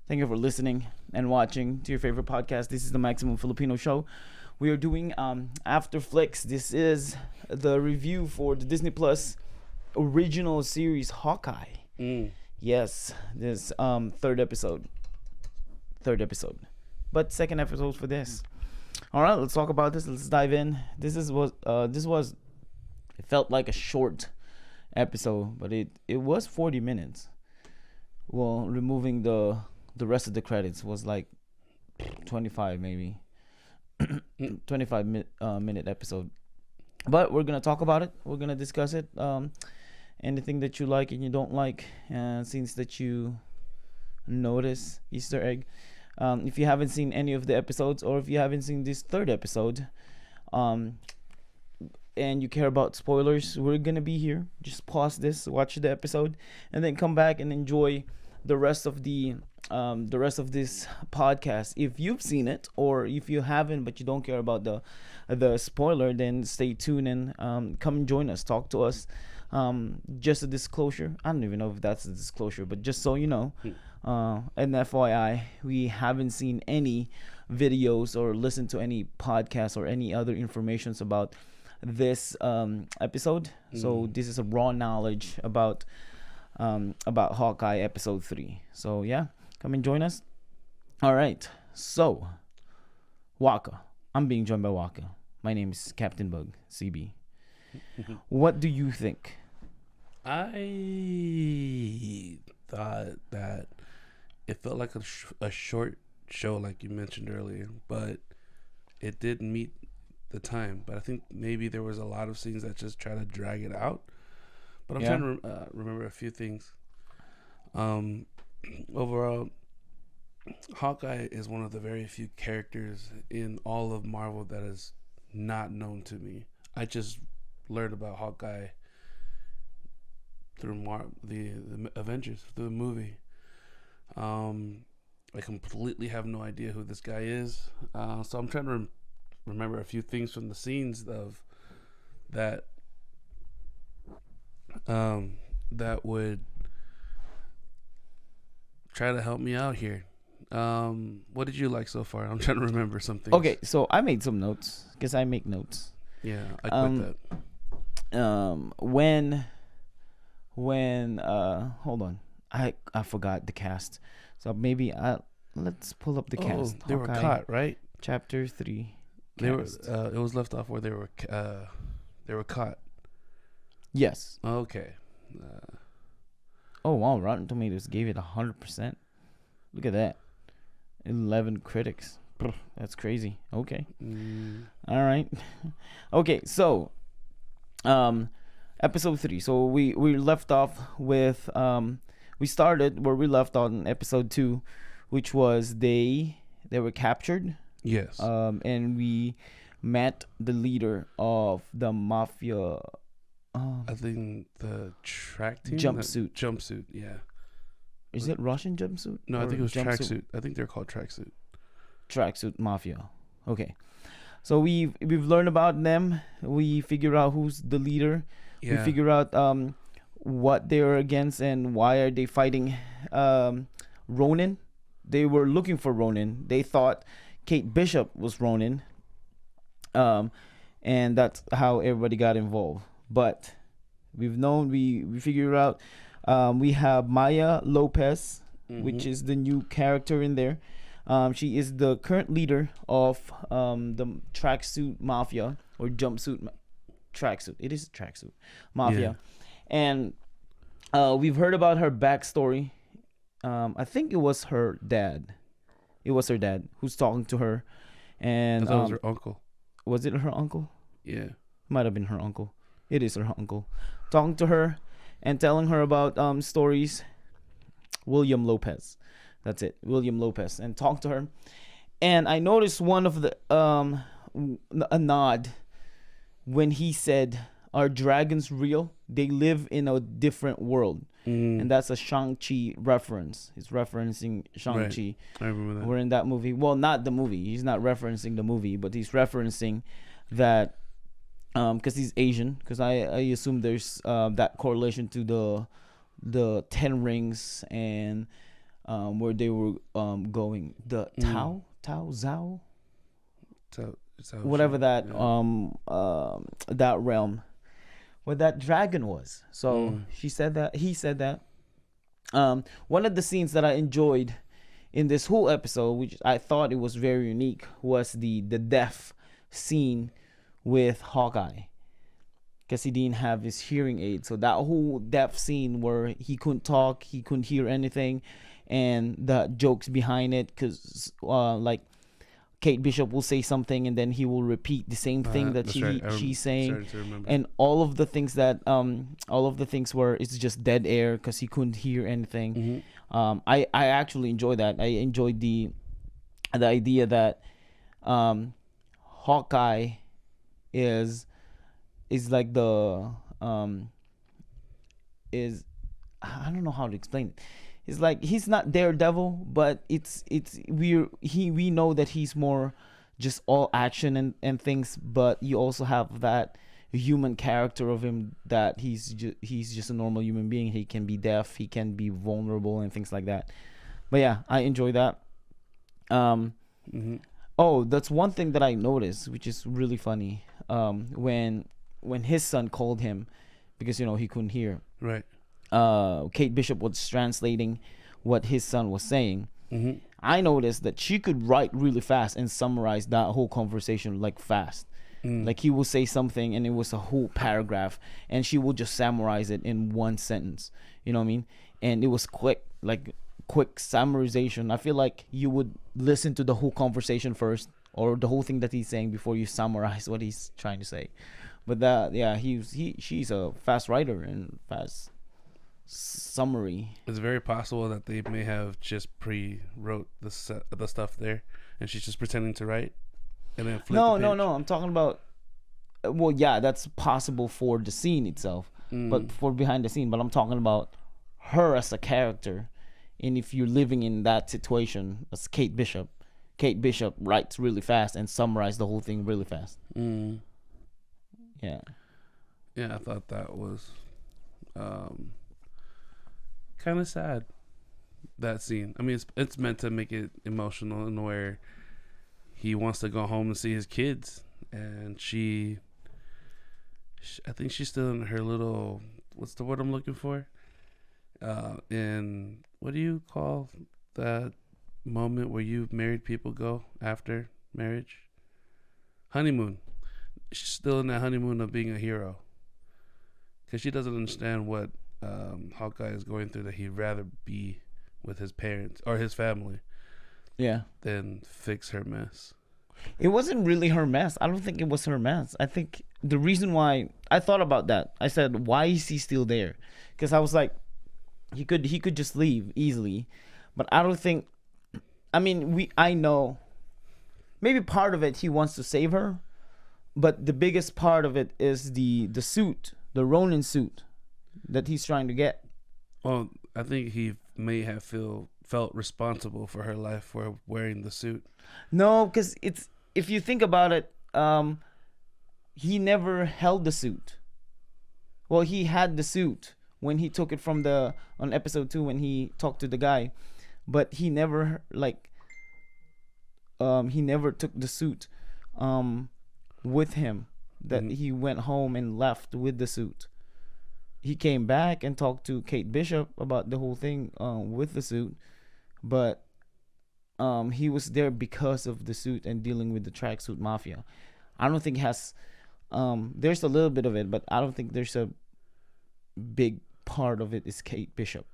Thank you for listening and watching to your favorite podcast. This is the Maximum Filipino Show. We are doing Afterflicks. This is the review for the Disney Plus original series Hawkeye. Yes, this third episode, but second episode for this. All right, let's talk about this. Let's dive in. This was it felt like a short episode, but it was 40 minutes. Well, removing the rest of the credits was like 25 maybe. 25 minute episode. But we're going to talk about it. We're going to discuss it. Anything that you like and you don't like, scenes that you notice, Easter egg. If you haven't seen any of the episodes, or if you haven't seen this third episode, and you care about spoilers, we're gonna be here. Just pause this, watch the episode, and then come back and enjoy the rest of this podcast. If you've seen it, or if you haven't but you don't care about the spoiler, then stay tuned and come and join us. Talk to us. Just a disclosure. I don't even know if that's a disclosure, but just so you know, and FYI, we haven't seen any videos or listened to any podcasts or any other informations about this episode. So this is a raw knowledge about Hawkeye episode 3. So yeah, come and join us. All right. So Wakka. I'm being joined by Wakka. My name is Captain Bug CB. What do you think? I thought that it felt like a short show, like you mentioned earlier, but it did meet the time. But I think maybe there was a lot of scenes that just try to drag it out. But I'm trying to remember a few things. Overall, Hawkeye is one of the very few characters in all of Marvel that is not known to me. I just learned about Hawkeye through the Avengers, through the movie. I completely have no idea who this guy is. So I'm trying to remember a few things from the scenes of that that would try to help me out here. What did you like so far? I'm trying to remember some things. Okay, so I made some notes because I make notes. Yeah, I quit that. When hold on, I forgot the cast, so maybe let's pull up the cast. They were caught, right? Chapter 3. They were. It was left off where they were caught. Yes. Okay. Oh wow, Rotten Tomatoes gave it 100%. Look at that. 11 critics. That's crazy. Okay. All right. Okay, so episode 3. So we left off with we started where we left on episode 2, which was they were captured. Yes. And we met the leader of the mafia. I think the track team jumpsuit. Yeah. Is it Russian jumpsuit? No, I think it was tracksuit. I think they're called tracksuit. Tracksuit Mafia. Okay. So we've learned about them. We figure out who's the leader. Yeah. We figure out what they're against and why are they fighting Ronin. They were looking for Ronin. They thought Kate Bishop was Ronin. And that's how everybody got involved. But we figure out we have Maya Lopez, which is the new character in there. She is the current leader of the tracksuit mafia or jumpsuit tracksuit. It is tracksuit mafia, and we've heard about her backstory. I think it was her dad. It was her dad who's talking to her, and I thought it was her uncle. Was it her uncle? Yeah, might have been her uncle. It is her uncle talking to her and telling her about stories. William Lopez. That's it. William Lopez. And talk to her. And I noticed one of the a nod when he said, "Are dragons real? They live in a different world." And that's a Shang-Chi reference. He's referencing Shang-Chi. Right. I remember that. We're in that movie. Well, not the movie. He's not referencing the movie, but he's referencing that because he's Asian. Because I assume there's that correlation to the 10 rings and where they were going the Tao Zhao, It's how whatever that yeah. that realm where that dragon was. So Mm. he said that. One of the scenes that I enjoyed in this whole episode, which I thought it was very unique, was the deaf scene with Hawkeye, because he didn't have his hearing aid. So that whole deaf scene where he couldn't talk, he couldn't hear anything, and the jokes behind it, because like Kate Bishop will say something and then he will repeat the same thing that she's saying, and all of the things where it's just dead air because he couldn't hear anything. I actually enjoy that. I enjoyed the idea that Hawkeye is like the is I don't know how to explain it. It's like he's not Daredevil, but we know that he's more just all action and things, but you also have that human character of him, that he's just a normal human being. He can be deaf, he can be vulnerable and things like that. But yeah, I enjoy that. Oh, that's one thing that I noticed, which is really funny. When his son called him, because he couldn't hear. Right. Kate Bishop was translating what his son was saying. Mm-hmm. I noticed that she could write really fast and summarize that whole conversation like fast. Like he will say something and it was a whole paragraph, and she will just summarize it in one sentence. You know what I mean? And it was quick summarization. I feel like you would listen to the whole conversation first, or the whole thing that he's saying, before you summarize what he's trying to say. But she's a fast writer and fast summary. It's very possible that they may have just pre-wrote the stuff there, and she's just pretending to write, and then flip the page. No. I'm talking about. Well, yeah, that's possible for the scene itself, but for behind the scene. But I'm talking about her as a character, and if you're living in that situation as Kate Bishop writes really fast and summarizes the whole thing really fast. Yeah. Yeah, I thought that was kind of sad, that scene. I mean, it's meant to make it emotional, and where he wants to go home and see his kids, and I think she's still in her little, what's the word I'm looking for? In, what do you call that moment where you married people go after marriage? Honeymoon. She's still in that honeymoon of being a hero, because she doesn't understand what Hawkeye is going through, that he'd rather be with his parents or his family, than fix her mess. It wasn't really her mess. I don't think it was her mess. I think the reason why I thought about that, I said, why is he still there? Because I was like, he could just leave easily, but I don't think. I mean, I know maybe part of it he wants to save her, but the biggest part of it is the suit, the Ronin suit that he's trying to get. Well, I think he may have felt responsible for her life for wearing the suit. No, because if you think about it, he never held the suit. Well, he had the suit when he took it from on episode 2 when he talked to the guy, but he never took the suit with him. That he went home and left with the suit. He came back and talked to Kate Bishop about the whole thing with the suit, but he was there because of the suit and dealing with the tracksuit mafia. I don't think it has. There's a little bit of it, but I don't think there's a big part of it is Kate Bishop.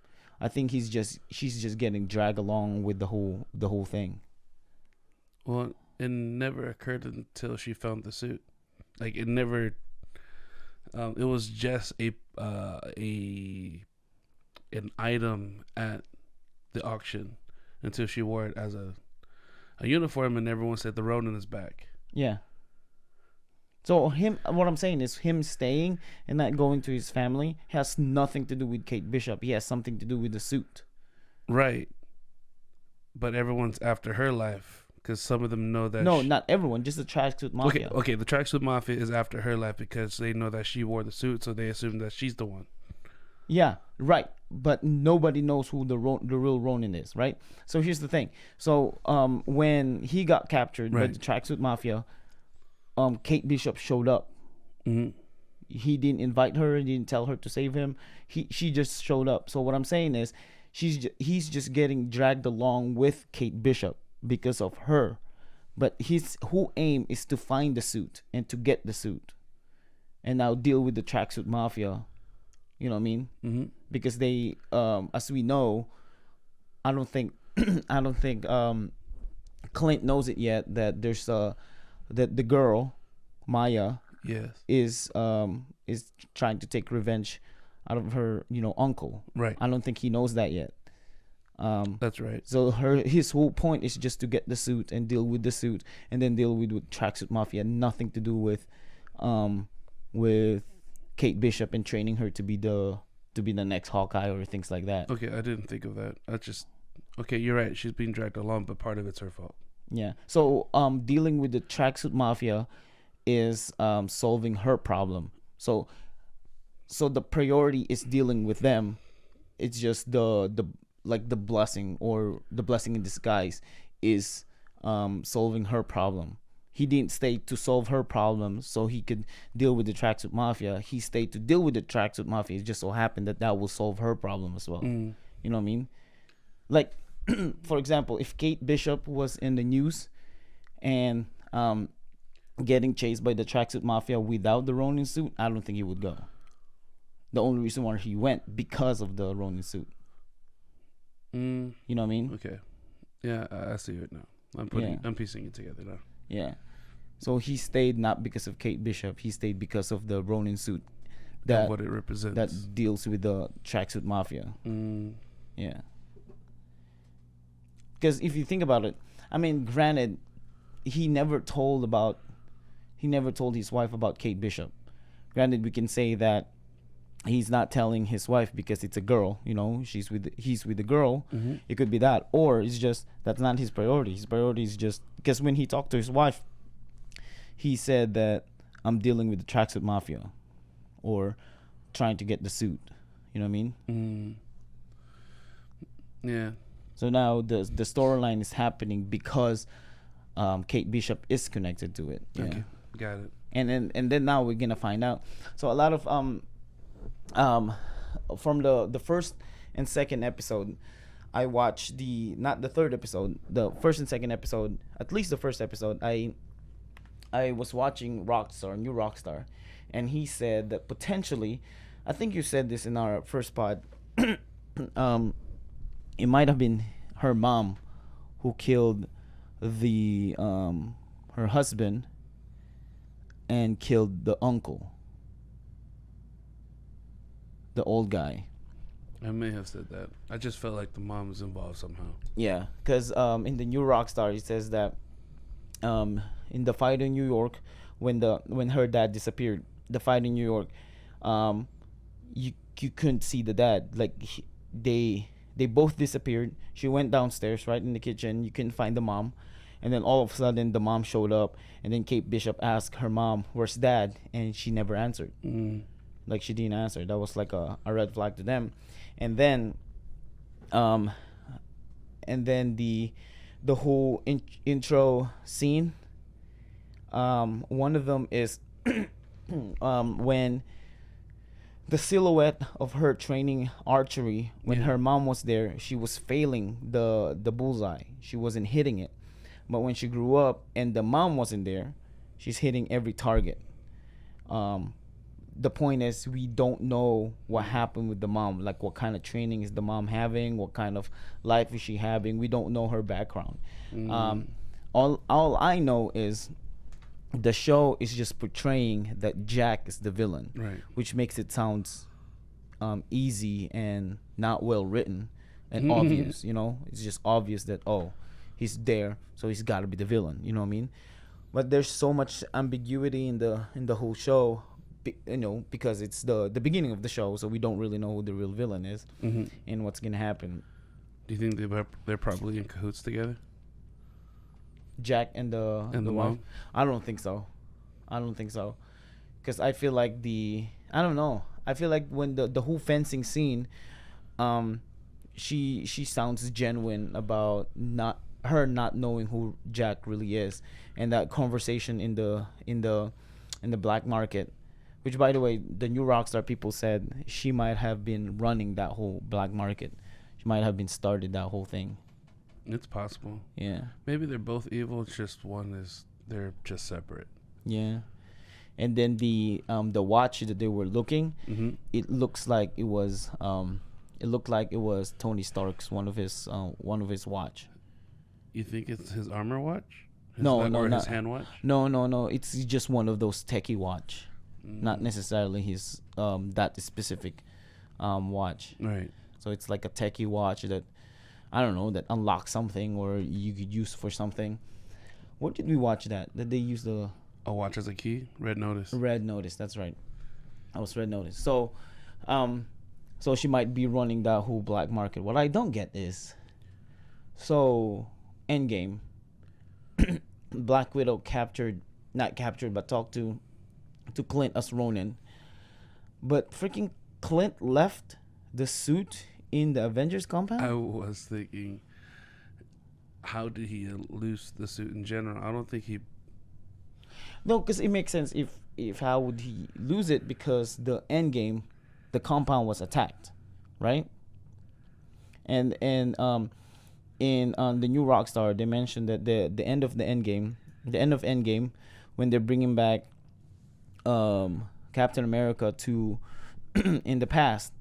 I think she's just getting dragged along with the whole thing. Well, it never occurred until she found the suit. Like, it never. It was just an item at the auction until she wore it as a uniform, and everyone said the Ronin is back. Yeah. So what I'm saying is him staying and not going to his family has nothing to do with Kate Bishop. He has something to do with the suit. Right. But everyone's after her life, because some of them know that. No, not everyone. Just the tracksuit mafia. Okay. The tracksuit mafia is after her life because they know that she wore the suit, so they assume that she's the one. Yeah, right. but nobody knows who the real Ronin is, right? So here's the thing. So when he got captured by the Tracksuit Mafia, Kate Bishop showed up. Mm-hmm. He didn't invite her. He didn't tell her to save him. She just showed up. So what I'm saying is, he's just getting dragged along with Kate Bishop because of her, but his whole aim is to find the suit and to get the suit, and now deal with the Tracksuit Mafia. You know what I mean? Mm-hmm. Because they, as we know, I don't think Clint knows it yet that there's that the girl Maya is trying to take revenge out of her uncle. Right. I don't think he knows that yet. That's right. So his whole point is just to get the suit and deal with the suit, and then deal with Tracksuit Mafia. Nothing to do with Kate Bishop and training her to be the next Hawkeye or things like that. Okay, I didn't think of that. Okay, you're right. She's being dragged along, but part of it's her fault. Yeah. So dealing with the Tracksuit Mafia is solving her problem. So the priority is dealing with them. It's just the blessing, or the blessing in disguise, is solving her problem. He didn't stay to solve her problem so he could deal with the Tracksuit Mafia. He stayed to deal with the Tracksuit Mafia. It just so happened that will solve her problem as well. You know what I mean? Like, for example, if Kate Bishop was in the news and getting chased by the Tracksuit Mafia without the Ronin suit, I don't think he would go. The only reason why he went, because of the Ronin suit. You know what I mean? Okay. Yeah, I see it now. I'm piecing it together now. Yeah. So he stayed not because of Kate Bishop. He stayed because of the Ronin suit. That what it represents. That deals with the Tracksuit Mafia. Yeah. Because if you think about it, I mean, granted, he never told his wife about Kate Bishop. Granted, we can say that he's not telling his wife because it's a girl, he's with the girl. It could be that, or it's just that's not his priority. His priority is just because when he talked to his wife, he said that I'm dealing with the Tracksuit Mafia, or trying to get the suit. You know what I mean? Yeah. So now the storyline is happening because Kate Bishop is connected to it. Yeah. Okay, got it. And then now we're gonna find out. So a lot of from the first and second episode, I watched not the third episode, the first and second episode, at least the first episode. I was watching New Rockstar, and he said that potentially, I think you said this in our first pod, it might have been her mom who killed her husband and killed the uncle, the old guy. I may have said that. I just felt like the mom was involved somehow. Yeah, because in the New Rockstar, he says that in the fight in New York, when her dad disappeared, the fight in New York, you couldn't see the dad. Like they both disappeared. She went downstairs, right in the kitchen. You couldn't find the mom, and then all of a sudden the mom showed up, and then Kate Bishop asked her mom, "Where's Dad?" and she never answered. Like she didn't answer. That was like a red flag to them. And then the whole intro scene. One of them is when the silhouette of her training archery, when her mom was there, she was failing the bullseye. She wasn't hitting it. But when she grew up and the mom wasn't there, she's hitting every target. The point is, we don't know what happened with the mom. Like, what kind of training is the mom having? What kind of life is she having? We don't know her background. All I know is the show is just portraying that Jack is the villain, right? Which makes it sound easy and not well written and obvious. It's just obvious that he's there, so he's got to be the villain. You know what I mean? But there's so much ambiguity in the whole show. Because it's the beginning of the show, so we don't really know who the real villain is and what's gonna happen. Do you think they're probably in cahoots together? Jack and the wife? I don't think so. Because I feel like I don't know. I feel like when the whole fencing scene, um she sounds genuine about not knowing who Jack really is, and that conversation in the black market, which by the way, the new Rockstar people said she might have been running that whole black market. She might have been started that whole thing. It's possible. Yeah. Maybe they're both evil. It's just one is they're just separate. Yeah. And then the watch that they were looking, Mm-hmm. it looks like it was it looked like it was Tony Stark's one of his watch. You think it's his armor watch? No, his hand watch? No. It's just one of those techie watch, not necessarily his that specific watch. Right. So it's like a techie watch that I don't know, that unlocks something or you could use for something. What did we watch that they use the A watch as a key? Red Notice. Red Notice? That's right. That was Red Notice. So, so she might be running that whole black market. What I don't get is, so Endgame, Black Widow not captured, but talked to Clint as Ronin, but freaking Clint left the suit in the Avengers compound. I was thinking, how did he lose the suit in general? I don't think he. No, because it makes sense if how would he lose it, because the Endgame, the compound was attacked, right? And in the new Rockstar, they mentioned that the end of Endgame, when they're bringing back Captain America to in the past,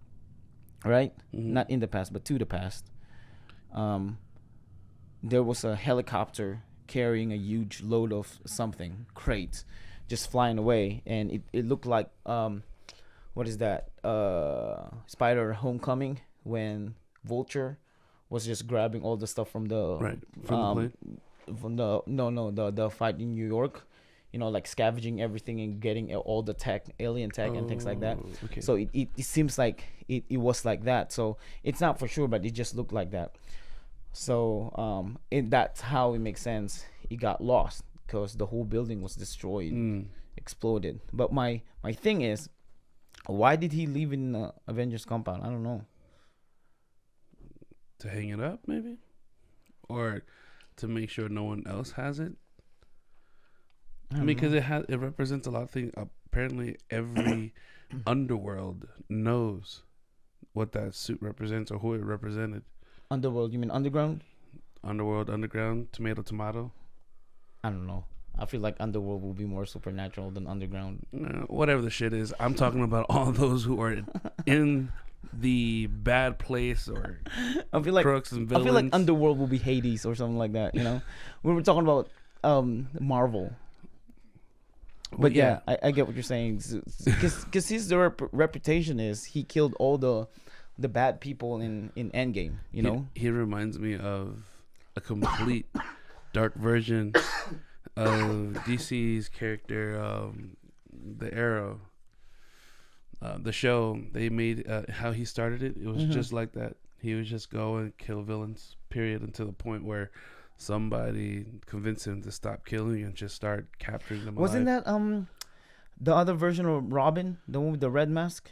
right? Mm-hmm. Not in the past, but to the past. There was a helicopter carrying a huge load of something, crates, just flying away, and it looked like what is that? Spider Homecoming, when Vulture was just grabbing all the stuff from the plane? From the fight in New York, like scavenging everything and getting all the tech, alien tech, and things like that. Okay. So it seems like it was like that. So it's not for sure, but it just looked like that. So that's how it makes sense. It got lost because the whole building was destroyed, exploded. But my thing is, why did he leave in the Avengers compound? I don't know. To hang it up, maybe, or to make sure no one else has it. I mean, because it represents a lot of things. Apparently, every underworld knows what that suit represents or who it represented. Underworld? You mean underground? Underworld, underground, tomato. I don't know. I feel like underworld will be more supernatural than underground. Whatever the shit is, I'm talking about all those who are in the bad place, or I feel like crooks and villains. I feel like underworld will be Hades or something like that. We were talking about Marvel. But yeah, I get what you're saying, because his reputation is he killed all the bad people in Endgame. He reminds me of a complete dark version of DC's character, the Arrow. The show they made, how he started it was just like that. He would just go and kill villains, period, until the point where somebody convinced him to stop killing and just start capturing them. Wasn't that the other version of Robin, the one with the red mask?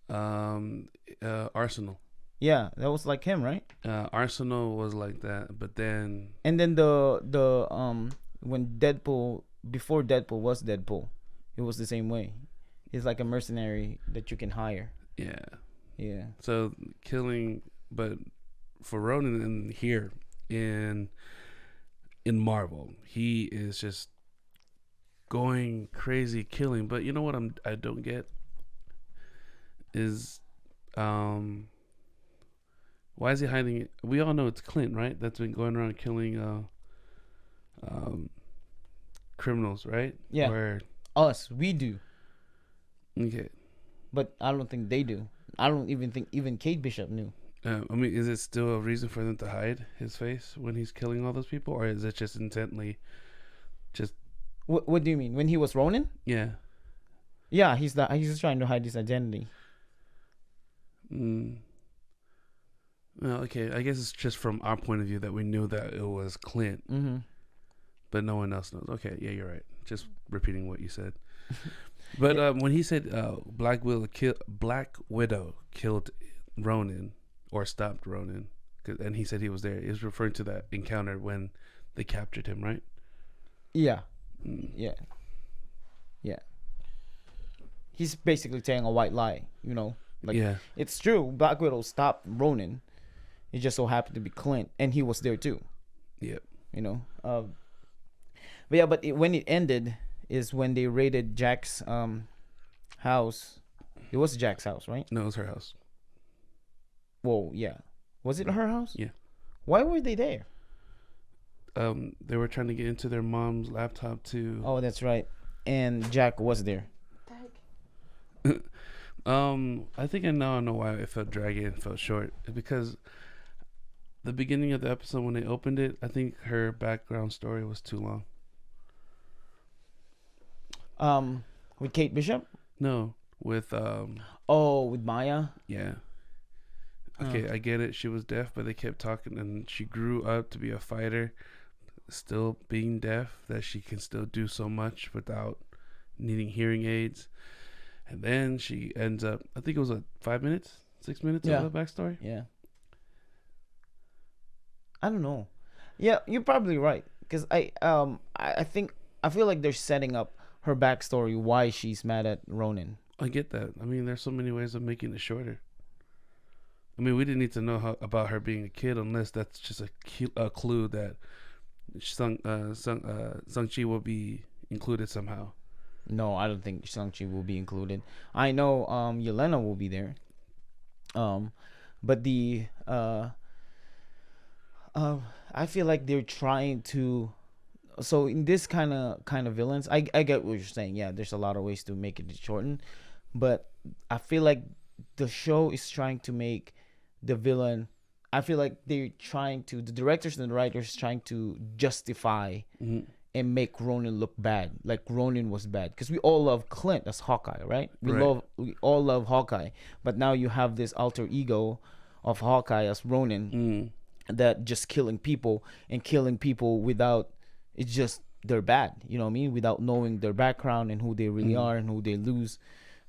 Arsenal. Yeah, that was like him, right? Arsenal was like that, but then the when Deadpool, before Deadpool was Deadpool, it was the same way. He's like a mercenary that you can hire. Yeah. So killing, but for Ronan in Marvel, he is just going crazy killing. But you know what I don't get is why is he hiding it? We all know it's Clint, right? That's been going around killing criminals, right? Yeah. We do. Okay. But I don't think they do. I don't even think even Kate Bishop knew. I mean, is it still a reason for them to hide his face when he's killing all those people, or is it just intently just... What do you mean? When he was Ronin? Yeah. Yeah, he's just trying to hide his identity. Well, okay. I guess it's just from our point of view that we knew that it was Clint, but no one else knows. Okay, yeah, you're right. Just repeating what you said. But when he said Black Widow killed Ronin, or stopped Ronin. And he said he was there. He was referring to that encounter when they captured him, right? Yeah, Mm. yeah, yeah. He's basically telling a white lie, Like, Yeah. it's true. Black Widow stopped Ronin. It just so happened to be Clint, and he was there too. Yep. But yeah, when it ended is when they raided Jack's house. It was Jack's house, right? No, it was her house. Whoa, yeah. Was it her house? Yeah. Why were they there? They were trying to get into their mom's laptop too. Oh, that's right. And Jack was there. I think I now know why it felt draggy and felt short. Because the beginning of the episode when they opened it, I think her background story was too long. With Kate Bishop? No, with with Maya? Yeah. Okay, I get it. She was deaf, but they kept talking, and she grew up to be a fighter, still being deaf, that she can still do so much without needing hearing aids. And then she ends up, I think it was 5 minutes, 6 minutes of the backstory. Yeah. I don't know. Yeah, you're probably right. Because I feel like they're setting up her backstory, why she's mad at Ronin. I get that. I mean, there's so many ways of making it shorter. I mean, we didn't need to know about her being a kid unless that's just a clue that Shang-Chi will be included somehow. No, I don't think Shang-Chi will be included. I know Yelena will be there. But I feel like they're trying to. So in this kind of villains, I get what you're saying. Yeah, there's a lot of ways to make it shorten, but I feel like the show is trying to make the villain. I feel like the directors and the writers trying to justify and make Ronin look bad, like Ronin was bad, because we all love Clint as Hawkeye, right? We all love Hawkeye, but now you have this alter ego of Hawkeye as Ronin that just killing people without. It's just they're bad, you know what I mean? Without knowing their background and who they really are and who they lose,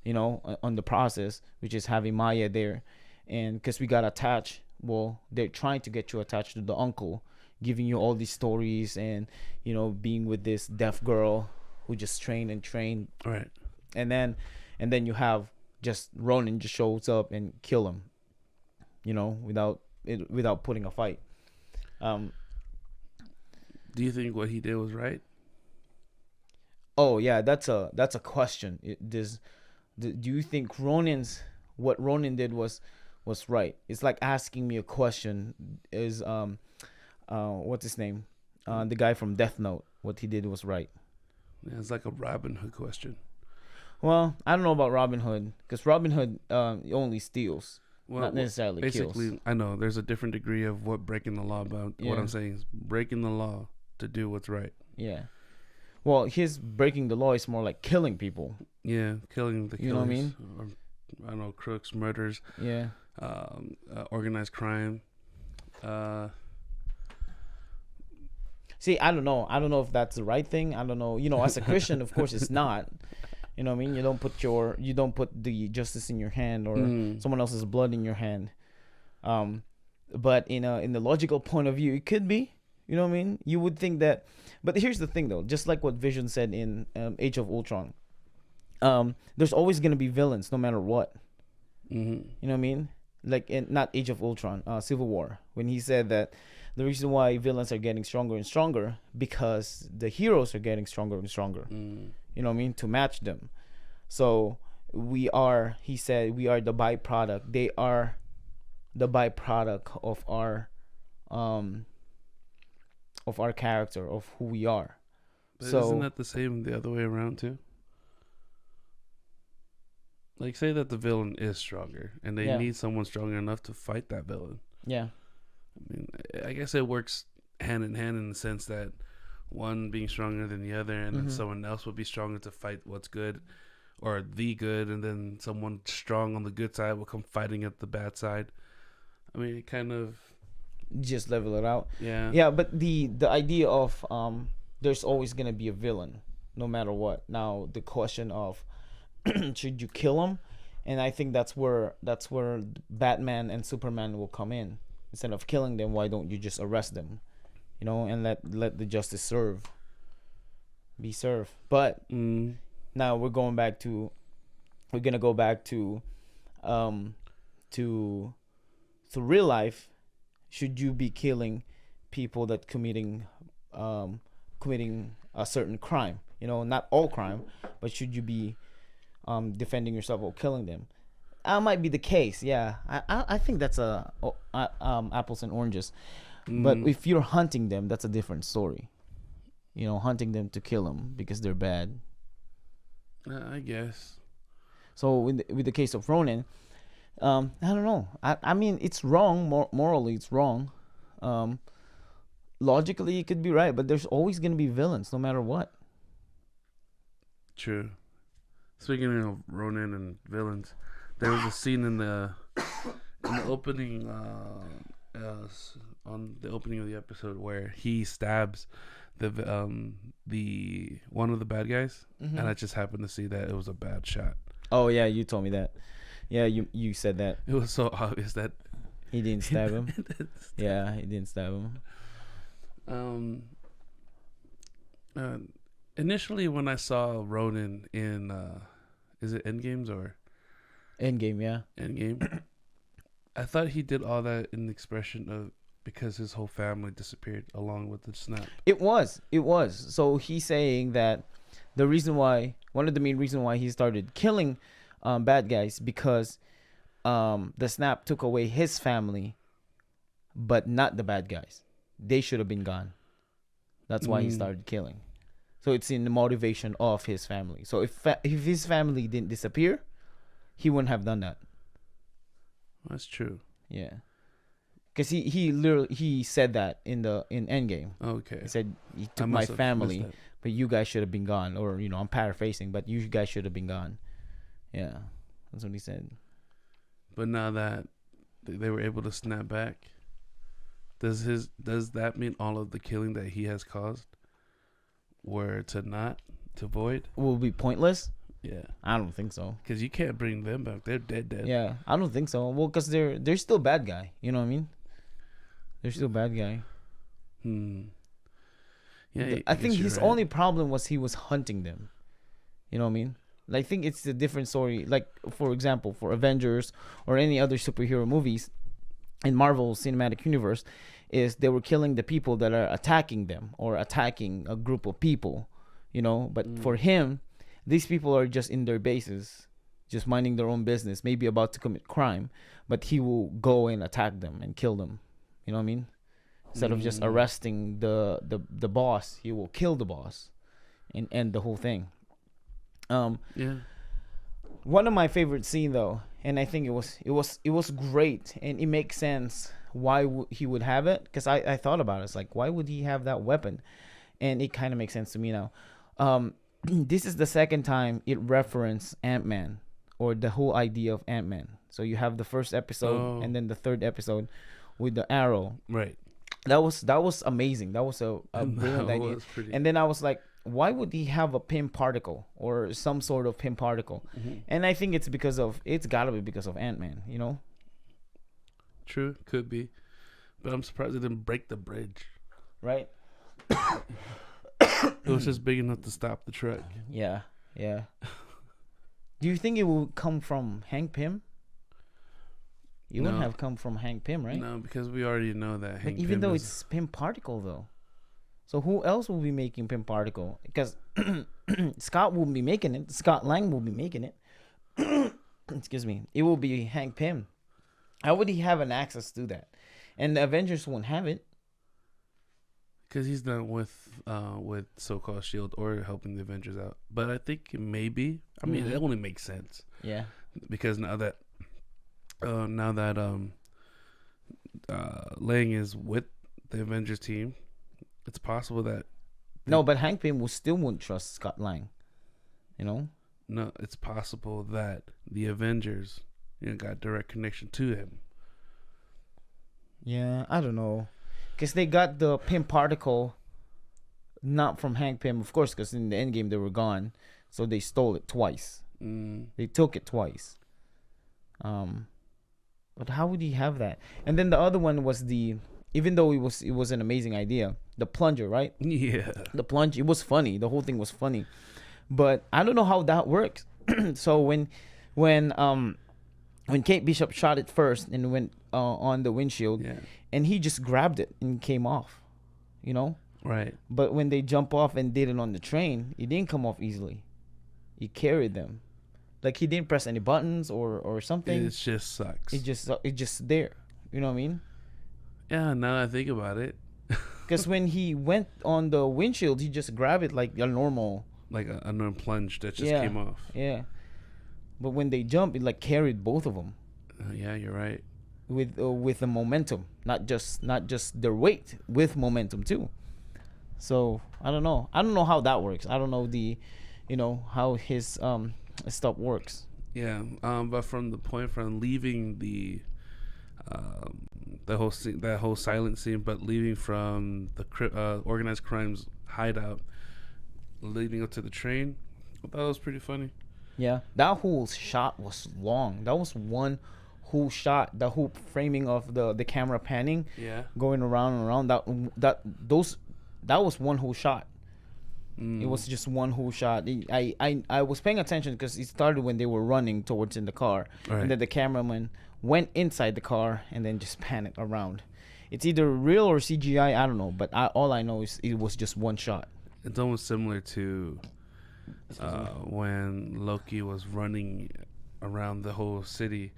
on the process, which is having Maya there. And because we got attached, they're trying to get you attached to the uncle, giving you all these stories and, being with this deaf girl who just trained. Right. And then you have just Ronin just shows up and kill him, without putting a fight. Do you think what he did was right? Oh yeah, that's a question. Do you think what Ronin did was right? It's like asking me a question. Is what's his name? The guy from Death Note. What he did was right. Yeah, it's like a Robin Hood question. Well, I don't know about Robin Hood, because Robin Hood only steals, not necessarily basically, kills. I know there's a different degree of what breaking the law about. Yeah. What I'm saying is breaking the law to do what's right. Yeah. Well, his breaking the law is more like killing people. Yeah, killing the killers. You know what I mean? Or, I don't know, crooks, murders. Yeah. Organized crime. See, I don't know. I don't know if that's the right thing. I don't know. As a Christian, of course, it's not. You know what I mean? You don't put the justice in your hand or someone else's blood in your hand. But in the logical point of view, it could be. You know what I mean? You would think that. But here's the thing, though. Just like what Vision said in Age of Ultron, there's always going to be villains no matter what. Mm-hmm. You know what I mean? Like not Age of Ultron, Civil War, when he said that the reason why villains are getting stronger and stronger because the heroes are getting stronger and stronger. You know what I mean? To match them. So he said, we are the byproduct. They are the byproduct of our character, of who we are. But isn't that the same the other way around too? Like, say that the villain is stronger and they need someone strong enough to fight that villain. Yeah. I mean, I guess it works hand in hand in the sense that one being stronger than the other, and then someone else will be stronger to fight what's good or the good, and then someone strong on the good side will come fighting at the bad side. I mean, it kind of just level it out. Yeah. Yeah, but the idea of there's always gonna be a villain, no matter what. Now the question of should you kill him And I think that's where Batman and Superman will come in. Instead of killing them, why don't you just arrest them? You know, and let the justice be served. But now we're gonna go back to to real life. Should you be killing people that committing a certain crime? You know, not all crime, but should you be defending yourself or killing them? That might be the case. Yeah, I think that's apples and oranges. But if you're hunting them, that's a different story. You know, hunting them to kill them because they're bad. I guess. So with the case of Ronin, I don't know. I mean, it's wrong. Morally, it's wrong. Logically, it could be right, but there's always going to be villains, no matter what. True. Speaking of Ronin and villains, there was a scene in the opening, on the opening of the episode where he stabs the one of the bad guys, and I just happened to see that it was a bad shot. Oh yeah, you told me that. Yeah, you said that. It was so obvious that he didn't stab him. Yeah, he didn't stab him. Initially when I saw Ronin in is it Endgames or Endgame? Yeah, Endgame. I thought he did all that in the expression of because his whole family disappeared along with the snap. It was. So he's saying that one of the main reasons why he started killing bad guys because the snap took away his family, but not the bad guys. They should have been gone. That's why he started killing. So it's in the motivation of his family. So if his family didn't disappear, he wouldn't have done that. That's true. Yeah. Because he said that in Endgame. Okay. He said he took my family, but you guys should have been gone. Or I'm paraphrasing, but you guys should have been gone. Yeah, that's what he said. But now that they were able to snap back, does that mean all of the killing that he has caused were to void? Will be pointless? Yeah, I don't think so. Because you can't bring them back; they're dead. Yeah, I don't think so. Well, because they're still bad guy. You know what I mean? They're still bad guy. Yeah, I think his only problem was he was hunting them. You know what I mean? I think it's a different story. Like, for example, for Avengers or any other superhero movies in Marvel Cinematic Universe, is they were killing the people that are attacking them or attacking a group of people. But for him, these people are just in their bases, just minding their own business, maybe about to commit crime, but he will go and attack them and kill them. You know what I mean? Instead of just arresting the boss, he will kill the boss and end the whole thing. Yeah. One of my favorite scene though, and I think it was great, and it makes sense why he would have it, because I thought about it. It's like, why would he have that weapon? And it kind of makes sense to me now. This is the second time it referenced Ant-Man, or the whole idea of Ant-Man. So you have the first episode and then the third episode with the arrow. Right. That was amazing. That was a brilliant idea. And then I was like, why would he have a pin particle or some sort of pin particle? And I think it's gotta be because of Ant-Man, True, could be. But I'm surprised it didn't break the bridge. Right? It was just big enough to stop the truck. Yeah. Do you think it will come from Hank Pym? It wouldn't have come from Hank Pym, right? No, because we already know that Hank Pym. Even though it's pin particle, though. So who else will be making pin particle? Because Scott will be making it. Scott Lang will be making it. Excuse me. It will be Hank Pym. How would he have an access to that? And the Avengers won't have it. Because he's not with so-called S.H.I.E.L.D. or helping the Avengers out. But I think maybe. I mean, it only makes sense. Yeah. Because now that Lang is with the Avengers team, it's possible that... No, but Hank Pym still won't trust Scott Lang. No, it's possible that the Avengers got direct connection to him. Yeah, I don't know. Because they got the pin particle not from Hank Pym, of course, because in the Endgame they were gone. So they stole it twice. They took it twice. But how would he have that? And then the other one was even though it was an amazing idea, the plunger, right? Yeah. The plunge, it was funny. The whole thing was funny, but I don't know how that works. So when Kate Bishop shot it first and went on the windshield, Yeah. and he just grabbed it and came off, you know. Right. But when they jump off and did it on the train, it didn't come off easily. He carried them, like he didn't press any buttons or something. It just sucks. It just there. You know what I mean? Yeah. Now that I think about it, Because when he went on the windshield, he just grabbed it like a normal. like a normal plunge that just Yeah. came off. Yeah. But when they jump, it like carried both of them Yeah, you're right. with the momentum, not just their weight, with momentum too. So I don't know. I don't know how that works. I don't know how his stuff works. Yeah. But from the point from leaving the whole scene, that whole silent scene, but leaving from the organized crimes hideout, leading up to the train, I thought it was pretty funny. Yeah, that whole shot was long. That was one whole shot. The whole framing of the camera panning, Yeah. going around and around. That was one whole shot. It was just one whole shot. I was paying attention because it started when they were running towards in the car, Right. and then the cameraman went inside the car and then just panned it around. It's either real or CGI. I don't know, but all I know is it was just one shot. It's almost similar to when Loki was running around the whole city,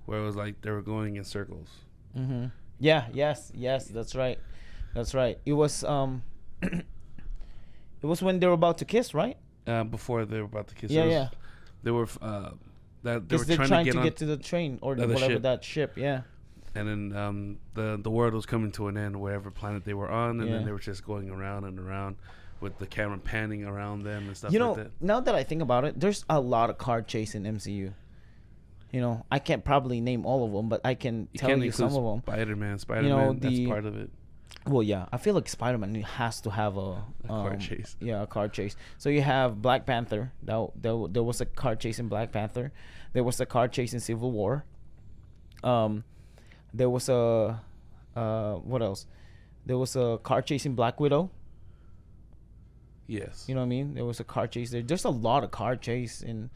where it was like they were going in circles. Mm-hmm. Yeah. Yes. That's right. It was it was when they were about to kiss, right? Before they were about to kiss. Yeah. They were that they were Because they're trying to to on, get to the train or the whatever ship. that ship. Yeah. and then the world was coming to an end, wherever planet they were on, and Yeah. then they were just going around and around with the camera panning around them and stuff You know, like that. now that I think about it, there's a lot of car chase in MCU. You know, I can't probably name all of them, but I can tell can't you some include of them. Spider-Man, the- that's part of it. Well, yeah, I feel like Spider-Man has to have a car chase. Yeah, a car chase. So you have Black Panther. There was a car chase in Black Panther. There was a car chase in Civil War. There was a what else? There was a car chase in Black Widow. Yes. You know what I mean? There was a car chase there. There's a lot of car chase in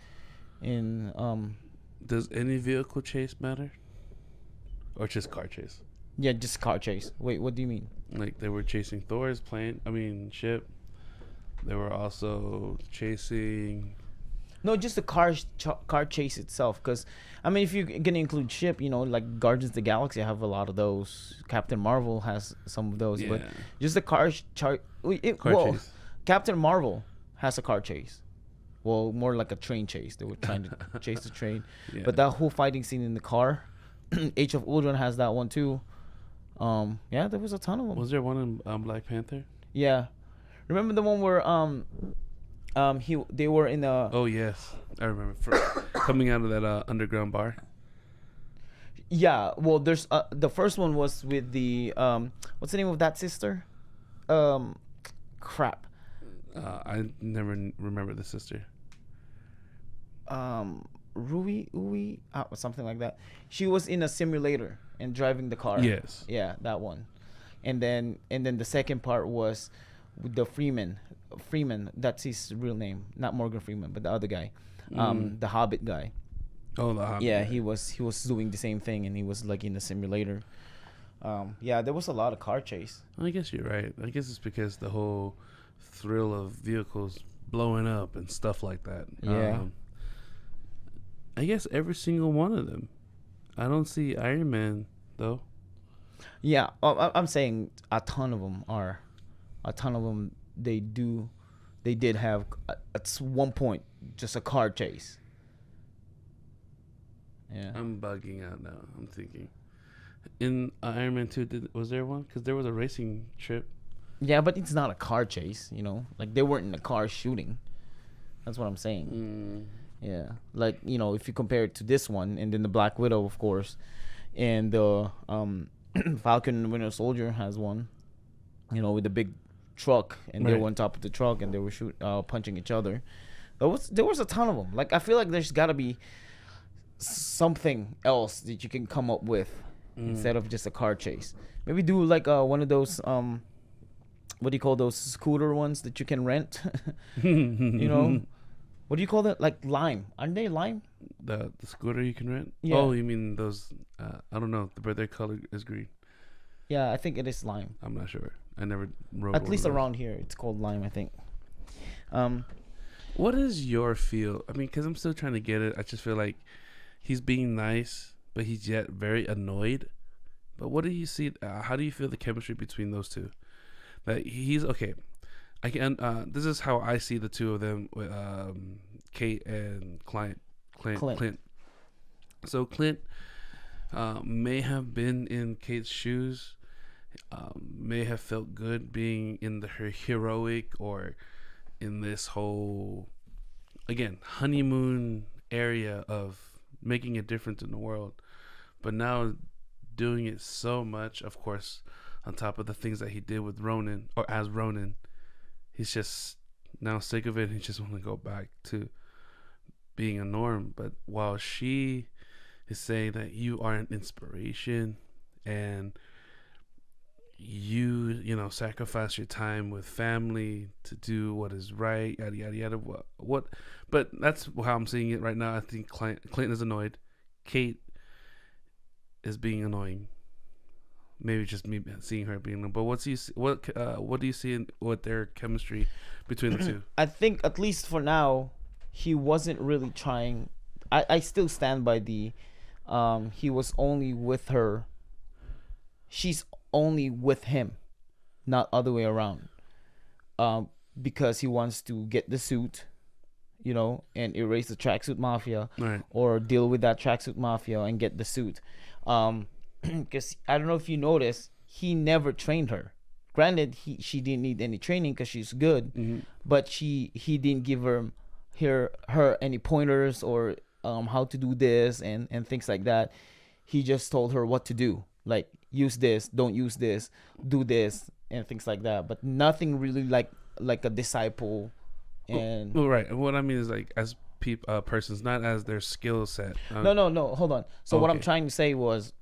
Does any vehicle chase matter, or just car chase? yeah, just car chase. Wait, what do you mean? Like they were chasing Thor's ship. They were also chasing. No, just the car chase itself. Because I mean, if you're gonna include ship, you know, like Guardians of the Galaxy have a lot of those. Captain Marvel has some of those, but just the car chase. Captain Marvel has a car chase. Well, more like a train chase. They were trying to chase the train, Yeah. but that whole fighting scene in the car, Age of Ultron has that one too. Yeah, there was a ton of them. Was there one in Black Panther? Yeah, remember the one where they were in a Oh yes, I remember. Coming out of that underground bar. yeah. Well, there's the first one was with the what's the name of that sister? Crap. I never remember the sister. Rui, something like that. She was in a simulator and driving the car. Yes. Yeah, that one. And then the second part was with the Freeman. That's his real name, not Morgan Freeman, but the other guy, the Hobbit guy. Oh, the Hobbit. Yeah, he was doing the same thing, and he was like in the simulator. Yeah, there was a lot of car chase. I guess you're right. I guess it's because the whole thrill of vehicles blowing up and stuff like that. Yeah. I guess every single one of them. I don't see Iron Man though. Yeah, I'm saying a ton of them. They did have at one point just a car chase. Yeah. I'm bugging out now. I'm thinking. In Iron Man 2, was there one? Because there was a racing trip. Yeah, but it's not a car chase, you know? Like, they weren't in a car shooting. That's what I'm saying. Yeah. Like, you know, if you compare it to this one, and then the Black Widow, of course, and the Falcon and Winter Soldier has one, you know, with the big truck, and they Right. were on top of the truck, and they were punching each other. There was a ton of them. Like, I feel like there's got to be something else that you can come up with instead of just a car chase. Maybe do like one of those what do you call those scooter ones that you can rent? You know, what do you call that? Like lime? Aren't they lime? The scooter you can rent? Yeah. Oh, you mean those? I don't know. But their color is green. Yeah, I think it is lime. I'm not sure. I never rode. At least around here, it's called lime, I think. What is your feel? I mean, because I'm still trying to get it. I just feel like he's being nice, but he's yet very annoyed. But what do you see? How do you feel the chemistry between those two? That he's okay. I can. This is how I see the two of them with Kate and Clint. So Clint may have been in Kate's shoes. May have felt good being in her heroic or in this whole, again, honeymoon area of making a difference in the world. But now doing it so much, of course, on top of the things that he did with Ronan, or as Ronan, he's just now sick of it. He just want to go back to being a norm. But while she is saying that you are an inspiration and you know, sacrifice your time with family to do what is right, yada yada yada. What? But that's how I'm seeing it right now. I think Clinton is annoyed. Kate is being annoying. Maybe just me seeing her being annoying. But what do you see with their chemistry between the two? I think at least for now, he wasn't really trying. I still stand by the he was only with her. She's only with him, not other way around. Because he wants to get the suit, you know, and erase the tracksuit mafia, right, or deal with that tracksuit mafia and get the suit. Because I don't know if you noticed, he never trained her. Granted, she didn't need any training because she's good, but he didn't give her any pointers or how to do this and things like that. He just told her what to do, like use this, don't use this, do this, and things like that. But nothing really like a disciple. And well, right. What I mean is like as persons, not as their skill set. No. Hold on. So what I'm trying to say was,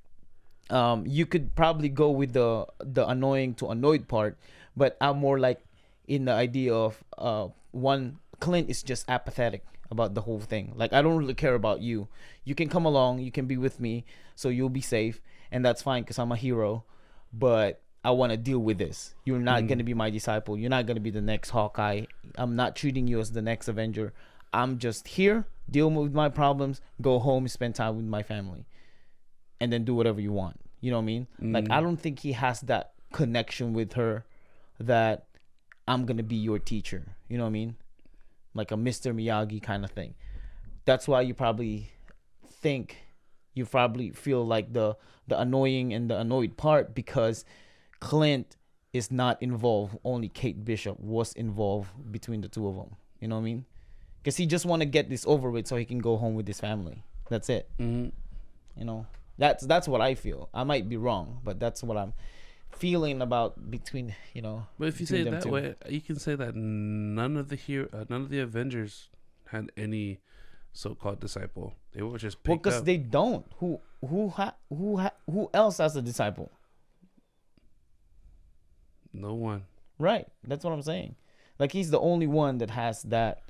you could probably go with the annoying to annoyed part, but I'm more like in the idea of Clint is just apathetic about the whole thing. Like, I don't really care about you. You can come along, you can be with me, so you'll be safe, and that's fine because I'm a hero. But I want to deal with this. You're not going to be my disciple. You're not going to be the next Hawkeye. I'm not treating you as the next Avenger. I'm just here, deal with my problems, go home, spend time with my family, and then do whatever you want. You know what I mean? Like, I don't think he has that connection with her that I'm going to be your teacher. You know what I mean? Like a Mr. Miyagi kind of thing. That's why you probably feel like the annoying and the annoyed part, because Clint is not involved. Only Kate Bishop was involved between the two of them. You know what I mean? Because he just want to get this over with so he can go home with his family. That's it. You know, that's what I feel. I might be wrong, but that's what I'm feeling about between, you know. But if you say it that way, you can say that none of the Avengers had any so-called disciple. They were just picked because up. They don't. Who else has a disciple? No one. Right. That's what I'm saying. Like, he's the only one that has that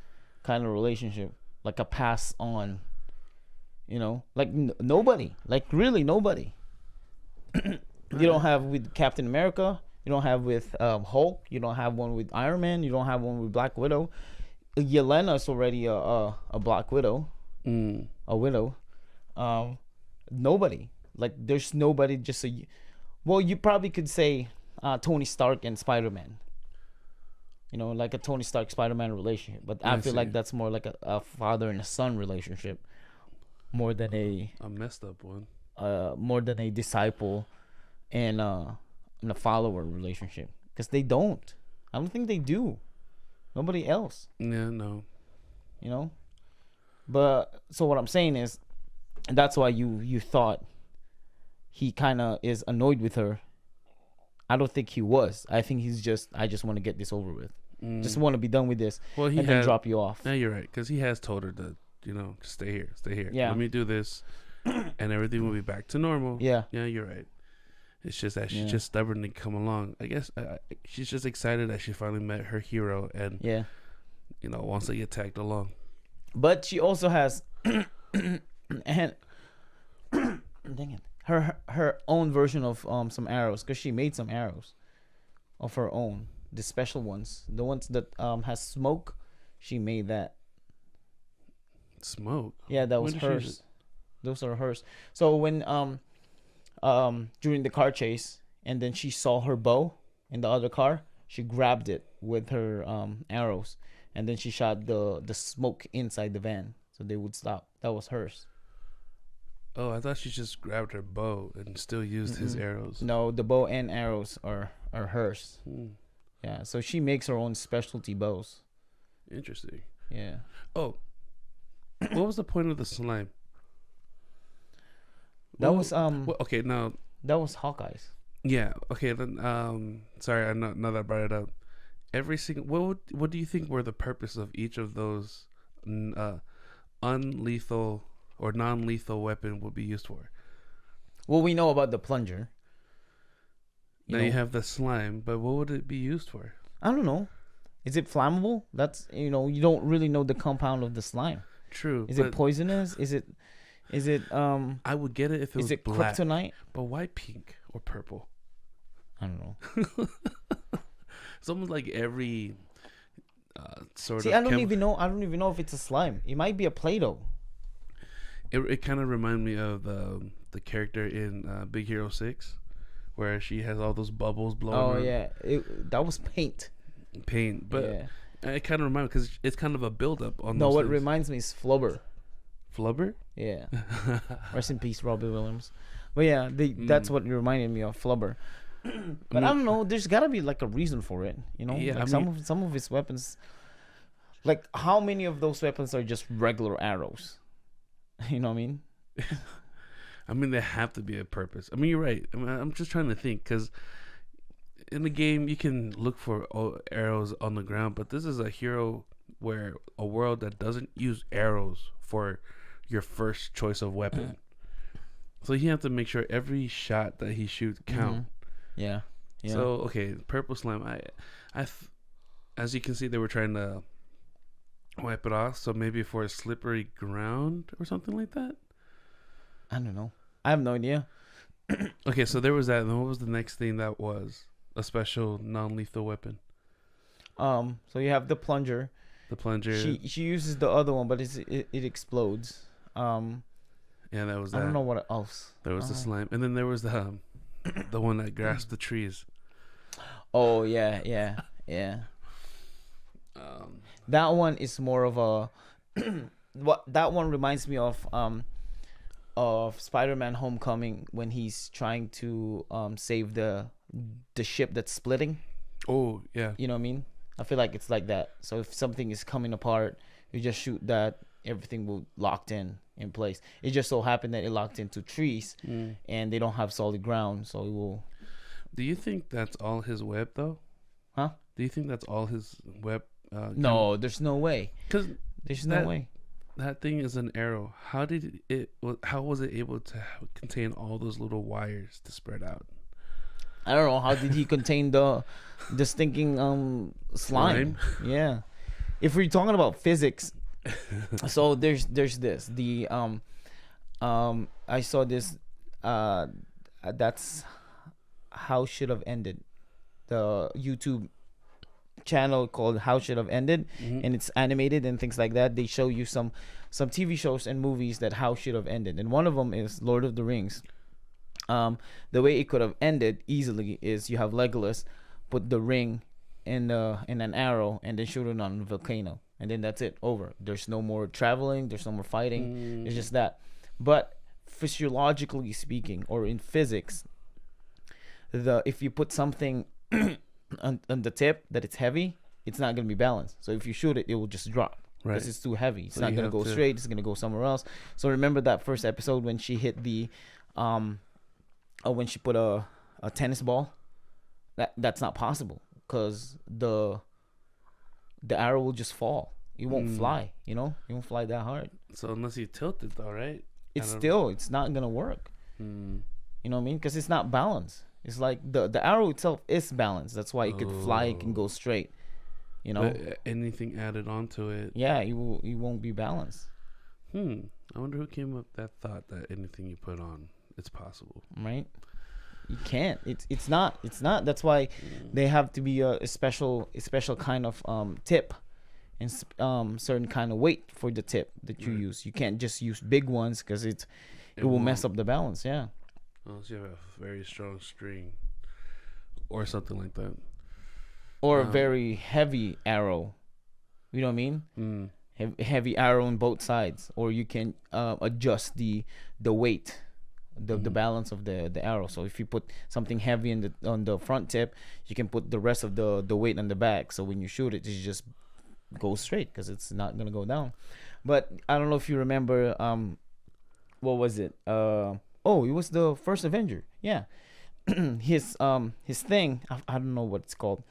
kind of relationship, like a pass on. You know, like nobody, like really nobody. You don't have with Captain America. You don't have with Hulk. You don't have one with Iron Man. You don't have one with Black Widow. Yelena's already a Black Widow, a widow. Nobody. Like, there's nobody. Well, you probably could say Tony Stark and Spider-Man. You know, like a Tony Stark Spider-Man relationship. But I feel like that's more like a father and a son relationship, more than a messed up one. More than a disciple and a follower relationship, because they don't. I don't think they do. Nobody else. Yeah, no. You know. But so what I'm saying is, that's why you thought he kind of is annoyed with her. I don't think he was. I think he's just, I just want to get this over with. Just want to be done with this, and then drop you off. Yeah, you're right, because he has told her just stay here, stay here. Yeah. Let me do this, and everything will be back to normal. Yeah. Yeah, you're right. It's just that she's just stubbornly come along. I guess she's just excited that she finally met her hero, and wants to get tagged along. But she also has, and dang it, her own version of some arrows, because she made some arrows of her own, the special ones, the ones that has smoke. She made that. Smoke. Yeah, that was hers. Those are hers. So when during the car chase, and then she saw her bow in the other car, she grabbed it with her arrows, and then she shot the smoke inside the van so they would stop. That was hers. Oh, I thought she just grabbed her bow and still used his arrows. No, the bow and arrows are hers. Yeah, so she makes her own specialty bows. Interesting. Yeah. Oh, what was the point of the slime? That was okay, now that was Hawkeye's. Yeah. Okay. Then sorry, I know now that I brought it up. Every single what do you think were the purpose of each of those unlethal or non-lethal weapon would be used for? Well, we know about the plunger. You have the slime, but what would it be used for? I don't know. Is it flammable? That's you don't really know the compound of the slime. True. Is it poisonous? Is it I would get it if it was black. Kryptonite? But why pink or purple? I don't know. It's almost like every sort See, of. I don't even know if it's a slime. It might be a Play-Doh. It kind of reminded me of the character in Big Hero 6, where she has all those bubbles blowing. Oh around. yeah, that was paint. But it kind of reminds me because it's kind of a buildup on. No, those what things. reminds me is Flubber. Flubber? Yeah. Rest in peace, Robbie Williams. But yeah, that's what reminded me of Flubber. But I don't know. There's gotta be like a reason for it, Yeah, like some of his weapons. Like how many of those weapons are just regular arrows? You know what I mean? I mean, they have to be a purpose. I mean, you're right. I'm just trying to think because in the game you can look for arrows on the ground, but this is a world that doesn't use arrows for your first choice of weapon. So you have to make sure every shot that he shoots count. Yeah. So okay, purple slime. As you can see, they were trying to wipe it off. So maybe for a slippery ground or something like that. I don't know. I have no idea. Okay, so there was that. And what was the next thing that was a special non-lethal weapon? So you have the plunger. The plunger. She uses the other one, but it explodes. Yeah, that was that. I don't know what else. There was the slime, and then there was the one that grasped the trees. Oh yeah. That one is more of a that one reminds me of Spider-Man Homecoming when he's trying to save the ship that's splitting. Oh yeah. You know what I mean? I feel like it's like that. So if something is coming apart, you just shoot that, everything will locked in place. It just so happened that it locked into trees and they don't have solid ground, so it will. Do you think that's all his web though? Huh? Do you think that's all his web? No, there's no way. There's no way. That thing is an arrow. How was it able to contain all those little wires to spread out? I don't know. How did he contain the stinking slime? Yeah. If we're talking about physics, so there's this. The I saw this that's How Should Have Ended. The YouTube channel called How Should Have Ended, and it's animated and things like that. They show you some TV shows and movies that how should have ended, and one of them is Lord of the Rings. The way it could have ended easily is you have Legolas put the ring in an arrow and then shoot it on a volcano, and then that's it, over. There's no more traveling, there's no more fighting. It's just that. But physiologically speaking, or in physics, if you put something on the tip that it's heavy, it's not going to be balanced. So if you shoot it, it will just drop because it's too heavy. It's not going to go straight. It's going to go somewhere else. So remember that first episode when she hit the when she put a tennis ball, that's not possible because the arrow will just fall. It won't fly. You know, it won't fly that hard. So unless you tilt it, though, right? It's not gonna work. You know what I mean? Because it's not balanced. It's like the arrow itself is balanced. That's why it could fly. It can go straight. You know. But anything added onto it. Yeah, it won't be balanced. I wonder who came up with that thought that anything you put on, it's possible. Right. You can't. It's not. That's why they have to be a special kind of tip, and certain kind of weight for the tip that you use. You can't just use big ones because it will mess up the balance. Yeah. Unless you have a very strong string, or something like that, or a very heavy arrow. You know what I mean? Heavy arrow on both sides, or you can adjust the weight. The balance of the arrow. So if you put something heavy on the front tip, you can put the rest of the weight on the back. So when you shoot it, it just goes straight because it's not gonna go down. But I don't know if you remember. What was it? It was the first Avenger. Yeah, his thing. I don't know what it's called.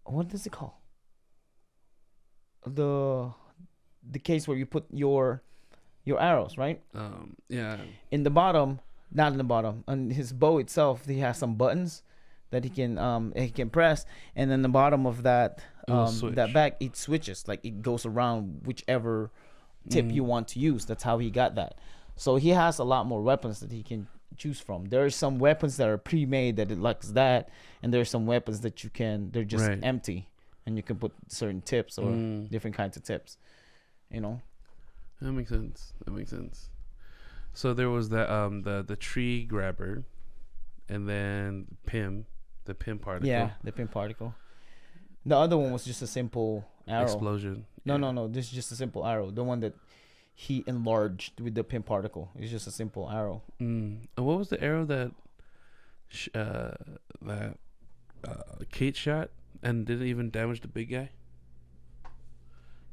What does it call? The case where you put your arrows, right? Yeah. In the bottom, not in the bottom, on his bow itself, he has some buttons that he can press, and then the bottom of that that back, it switches, like it goes around whichever tip you want to use. That's how he got that. So he has a lot more weapons that he can choose from. There are some weapons that are pre-made that it likes that, and there are some weapons that they're just empty, and you can put certain tips or different kinds of tips. You know. That makes sense. So there was that the tree grabber, and then the Pym particle. Yeah, the Pym particle. The other one was just a simple arrow. Explosion. No. This is just a simple arrow. The one that he enlarged with the Pym particle. It's just a simple arrow. And what was the arrow that Kate shot and didn't even damage the big guy?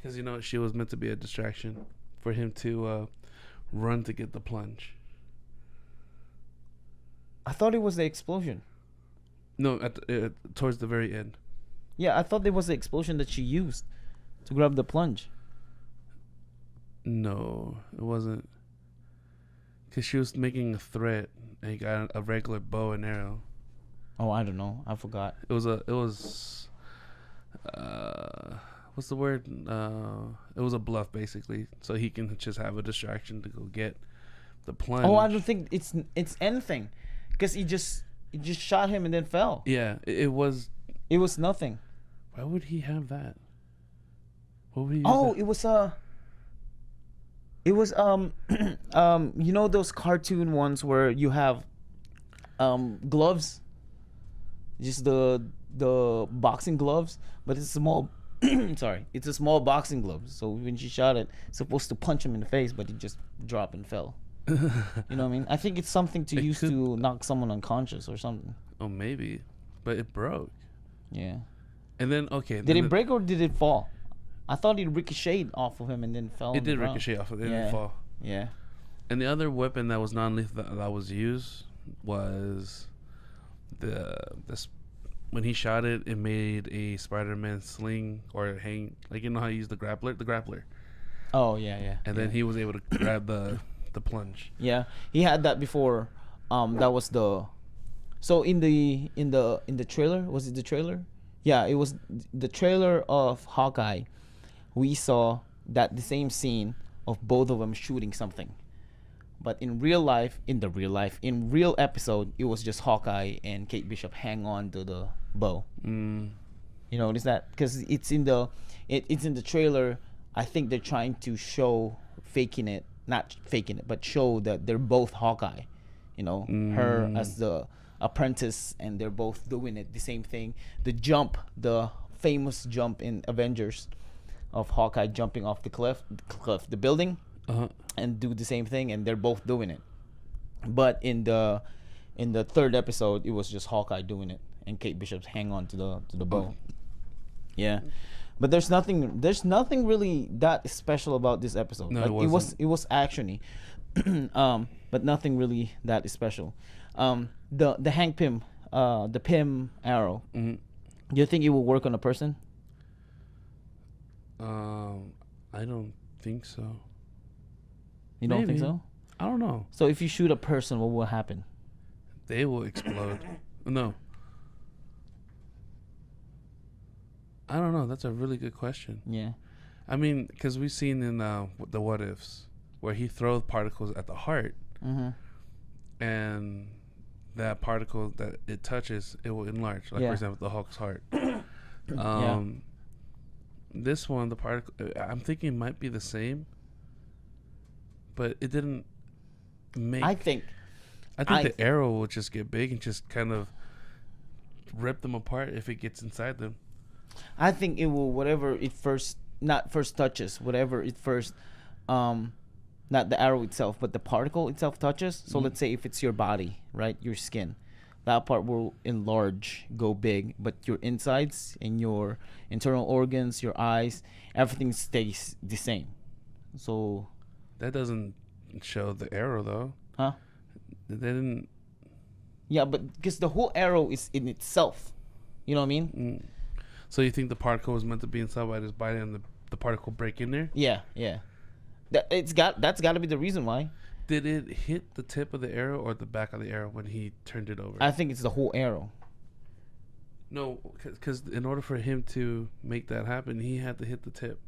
Because she was meant to be a distraction for him to run to get the plunge. I thought it was the explosion. No, towards the very end. Yeah, I thought it was the explosion that she used to grab the plunge. No, it wasn't. Because she was making a threat, and he got a regular bow and arrow. Oh, I don't know. I forgot. It was what's the word? It was a bluff, basically, so he can just have a distraction to go get the plunge. Oh, I don't think it's anything, because he just shot him and then fell. Yeah, it was. It was nothing. Why would he have that? What would he? It was those cartoon ones where you have gloves, just the boxing gloves, but it's small. Sorry, it's a small boxing glove. So when she shot it, it's supposed to punch him in the face, but he just dropped and fell. You know what I mean? I think it's something to use to knock someone unconscious or something. Oh, maybe, but it broke. Yeah. And then did it break or did it fall? I thought it ricocheted off of him and then fell. It did ricochet off of it. It didn't fall. Yeah. And the other weapon that was non-lethal that was used was when he shot it, it made a Spider-Man sling or hang, like how you use the grappler. Oh yeah. And then he was able to grab the plunge. Yeah, he had that before. That was so in the trailer, was it the trailer? Yeah, it was the trailer of Hawkeye. We saw that the same scene of both of them shooting something. But in real episode, it was just Hawkeye and Kate Bishop hang on to the bow. You notice that? Because it's in the trailer. I think they're trying to show not faking it, but show that they're both Hawkeye. Her as the apprentice, and they're both doing it the same thing. The famous jump in Avengers of Hawkeye jumping off the building. And do the same thing, and they're both doing it. But in the third episode, it was just Hawkeye doing it, and Kate Bishop's hang on to the bow. Yeah, but there's nothing really that special about this episode. No, like, it was actiony, but nothing really that special. The Hank Pym, the Pym arrow. Do you think it will work on a person? I don't think so. You don't think Maybe. so? I don't know. So if you shoot a person, what will happen? They will explode. No. I don't know. That's a really good question. Yeah. I mean, because we've seen in the What Ifs where he throws particles at the heart, Mm-hmm. and that particle that it touches, it will enlarge. Like, Yeah. for example, the Hulk's heart. Yeah. This one, the particle, I'm thinking it might be the same, but it didn't make. I think the arrow will just get big and just kind of rip them apart if it gets inside them. I think it will whatever it first not first touches, whatever it first not the arrow itself, but the particle itself touches. So let's say if it's your body, right? Your skin. That part will enlarge, go big, but your insides and your internal organs, your eyes, everything stays the same. So that doesn't show the arrow though. Huh? They didn't. Yeah, but because the whole arrow is in itself. You know what I mean? So you think the particle was meant to be inside by his body and the particle break in there? Yeah. That's got to be the reason why. Did it hit the tip of the arrow or the back of the arrow when he turned it over? I think it's the whole arrow. No, because in order for him to make that happen, he had to hit the tip.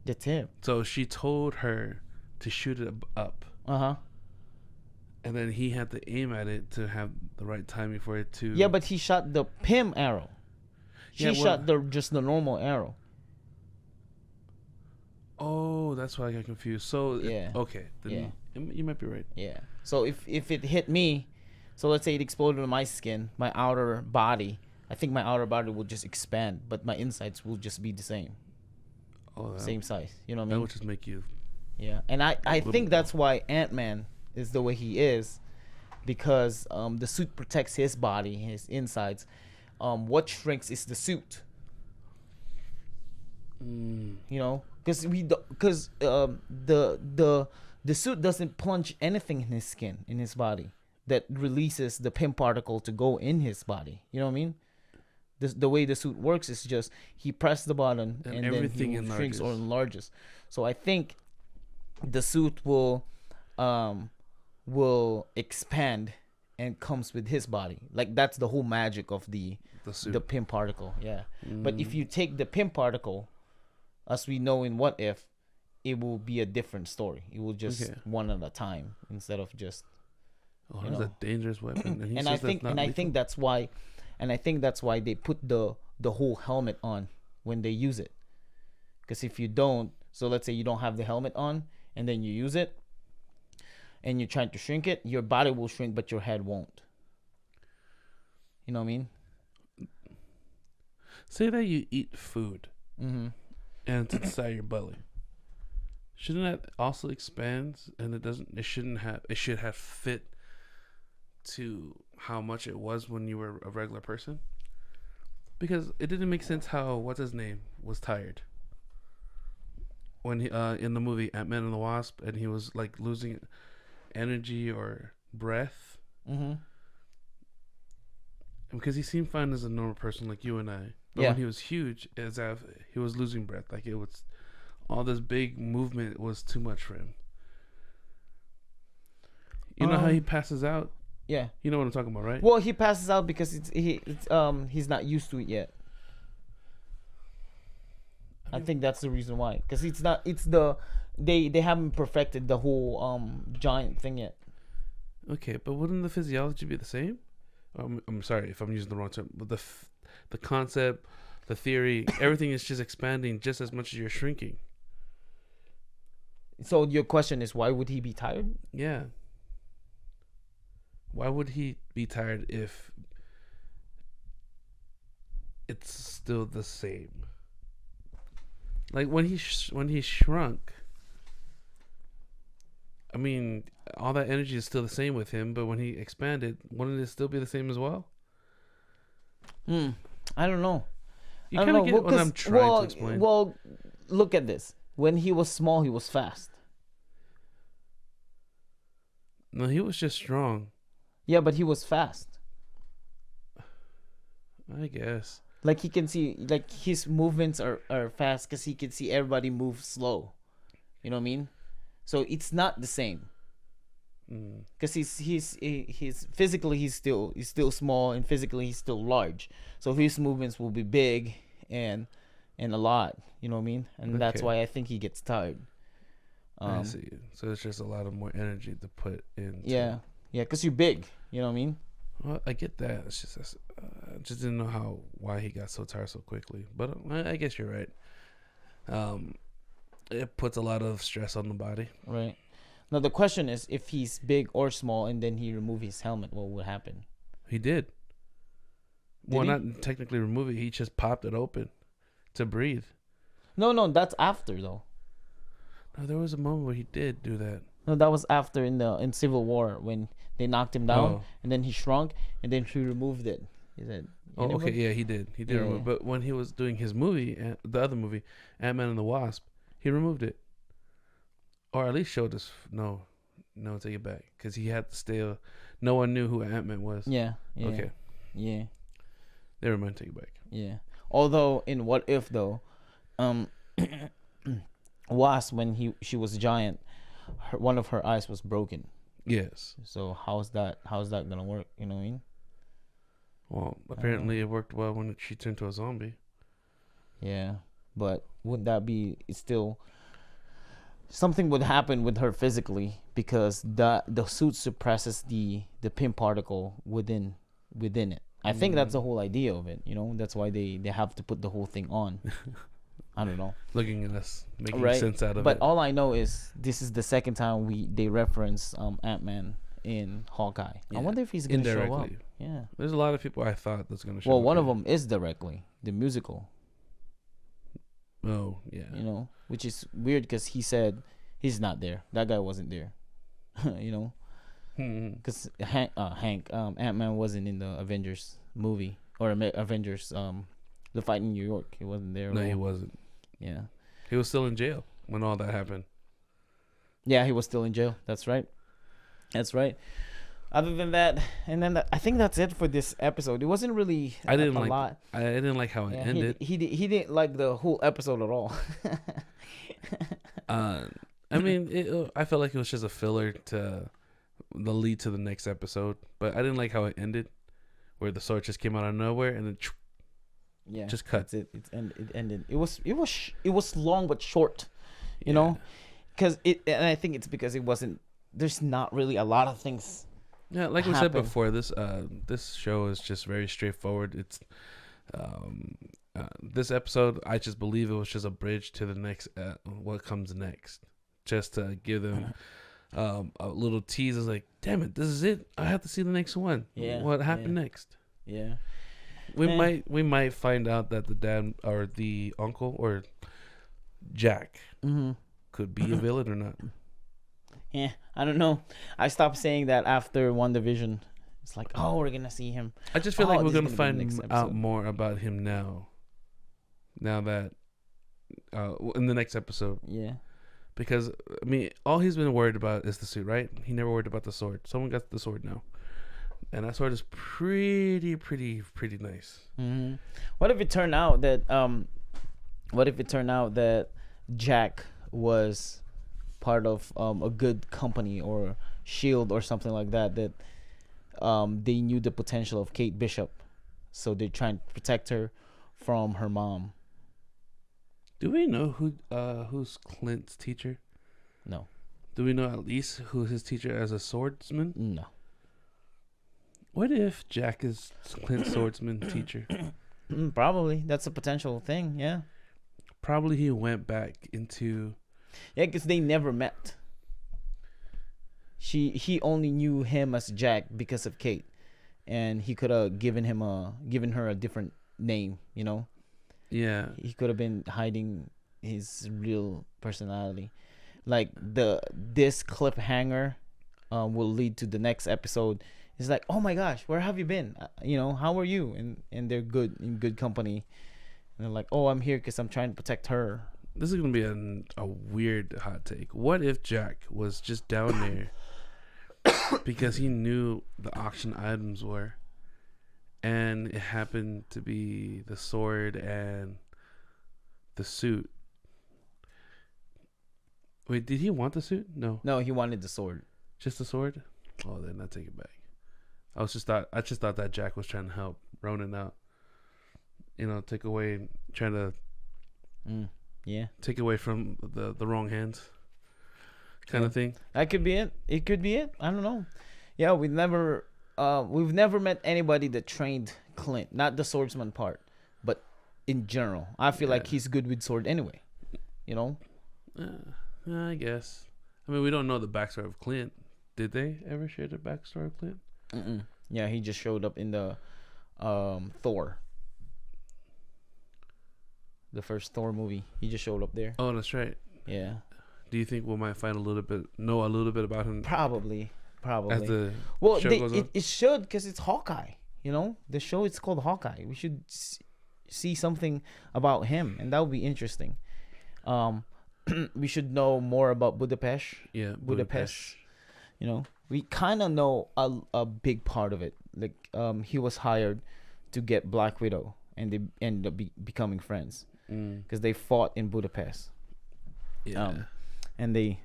The tip. So she told her to shoot it up. Uh-huh. And then he had to aim at it to have the right timing for it to... Yeah, but he shot the Pym arrow. She shot just the normal arrow. Oh, that's why I got confused. So, yeah. Okay. Then you might be right. Yeah. So if it hit me, so let's say it exploded on my skin, my outer body, I think my outer body will just expand, but my insides will just be the same. Oh, same size. You know what I mean? That would just make you... Yeah. And I think that's why Ant-Man is the way he is, because the suit protects his body, his insides. What shrinks is the suit. You know, because the suit doesn't plunge anything in his skin, in his body, that releases the Pym particle to go in his body. You know what I mean? The way the suit works is just he presses the button and everything then he shrinks or enlarges. So I think the suit will expand and comes with his body. Like that's the whole magic of the Pym particle. Yeah. But if you take the Pym particle, as we know in What If, it will be a different story. It will just one at a time instead of just. Oh, that's a dangerous weapon. And I think that's why they put the whole helmet on when they use it. Because if you don't, so let's say you don't have the helmet on and then you use it, and you're trying to shrink it, your body will shrink, but your head won't. You know what I mean? Say that you eat food, and it's inside your belly. Shouldn't that also expand? And it should have fit to how much it was when you were a regular person. Because it didn't make sense how what's his name was tired when he in the movie Ant-Man and the Wasp, and he was like losing energy or breath, because he seemed fine as a normal person like you and I, but when he was huge, as if he was losing breath, like it was all this big movement was too much for him. You know how he passes out? Yeah, you know what I'm talking about, right? Well, he passes out because he's not used to it yet. I think that's the reason why, because they haven't perfected the whole giant thing yet. Okay, but wouldn't the physiology be the same? I'm sorry if I'm using the wrong term, but the concept, the theory, everything is just expanding just as much as you're shrinking. So your question is, why would he be tired? Yeah. Why would he be tired if it's still the same? Like when he shrunk, I mean, all that energy is still the same with him, but when he expanded, wouldn't it still be the same as well? I don't know. You kind of get what I'm trying to explain. Well, look at this. When he was small, he was fast. No, he was just strong. Yeah, but he was fast. I guess. Like he can see, like his movements are fast because he can see everybody move slow. You know what I mean? So it's not the same. Because he's physically he's still small, and physically he's still large. So his movements will be big and a lot. You know what I mean? And that's Okay. why I think he gets tired. I see. So it's just a lot of more energy to put in. Yeah, because you're big. You know what I mean? Well, I get that. It's just I just didn't know why he got so tired so quickly. But I guess you're right. It puts a lot of stress on the body. Right. Now the question is, if he's big or small, and then he remove his helmet, what would happen? He did. Did Well, he? not technically remove it. He just popped it open to breathe. No, that's after though. No, there was a moment where he did do that. No, that was after in Civil War when they knocked him down, and then he shrunk, and then he removed it. Is it? Oh, okay, yeah, he did. He did remove it. But when he was doing his movie, the other movie, Ant-Man and the Wasp, he removed it. Or at least showed us. No, take it back. Because he had to stay. No one knew who Ant-Man was. Yeah. Okay. Yeah. Never mind, take it back. Yeah. Although in What If though, Wasp, when she was giant, one of her eyes was broken. Yes. So how's that gonna work? You know what I mean? Well, apparently it worked well when she turned to a zombie. Yeah, but would that be? It's still something would happen with her physically, because the suit suppresses the pin particle within it. I think that's the whole idea of it. You know, that's why they have to put the whole thing on. I don't know. Looking at us, making Right? sense out of But it. all I know is this is the second time they reference Ant-Man in Hawkeye. Yeah. I wonder if he's gonna show up. Indirectly. Yeah. There's a lot of people I thought that's gonna show Well, up. one of them is directly the musical. Oh yeah. You know, which is weird because he said he's not there. That guy wasn't there. You know, because Ant-Man wasn't in the Avengers movie or Avengers the fight in New York. He wasn't there. No, he wasn't. Yeah. He was still in jail when all that happened. Yeah, he was still in jail. That's right. Other than that, and then I think that's it for this episode. It wasn't really I didn't a like. lot. I didn't like how it ended. He didn't like the whole episode at all. I mean, I felt like it was just a filler to the lead to the next episode, but I didn't like how it ended, where the sword just came out of nowhere and then Yeah, just cut. That's it. It ended. It was long but short, you know, because and I think it's because it wasn't. There's not really a lot of things. Yeah, like we said before, this show is just very straightforward. It's this episode, I just believe it was just a bridge to the next what comes next, just to give them a little tease. It's like, damn it, this is it. I have to see the next one. Yeah, what happened next? Yeah, we might find out that the dad or the uncle or Jack could be a villain or not. Yeah, I don't know. I stopped saying that after WandaVision. It's like, oh, we're gonna see him. I just feel like we're gonna be find out more about him now. Now that in the next episode. Yeah. Because I mean, all he's been worried about is the suit, right? He never worried about the sword. Someone got the sword now, and that sword is pretty nice. Mm-hmm. What if it turned out that Jack was part of a good company or Shield or something like that, that they knew the potential of Kate Bishop, so they're trying to protect her from her mom. Do we know who's Clint's teacher? No. Do we know at least who's his teacher as a swordsman? No. What if Jack is Clint's swordsman teacher? Probably. That's a potential thing, yeah. Probably he went back into... Yeah, because they never met. He only knew him as Jack because of Kate, and he could have given her a different name, you know. Yeah, he could have been hiding his real personality. Like this cliffhanger will lead to the next episode. It's like, oh my gosh, where have you been? You know, how are you? And they're in good company. And they're like, oh, I'm here because I'm trying to protect her. This is gonna be a weird hot take. What if Jack was just down there because he knew the auction items were, and it happened to be the sword and the suit. Wait, did he want the suit? No. No, he wanted the sword. Just the sword? Oh, then I take it back. I just thought that Jack was trying to help Ronan out. Take away, trying to take away from the wrong hands, kind of thing. That could be it. It could be it. I don't know. Yeah, we've never met anybody that trained Clint, not the swordsman part, but in general. I feel like he's good with sword anyway. I guess. I mean, we don't know the backstory of Clint. Did they ever share the backstory of Clint? Mm-mm. Yeah, he just showed up in the Thor. The first Thor movie. He just showed up there. Oh, that's right. Yeah. Do you think we might know a little bit about him? Probably. As the show goes on? It should, because it's Hawkeye. The show is called Hawkeye. We should see something about him, and that would be interesting. We should know more about Budapest. Yeah, Budapest. We kind of know a big part of it. Like, he was hired to get Black Widow, and they ended up becoming friends because they fought in Budapest. Yeah. And they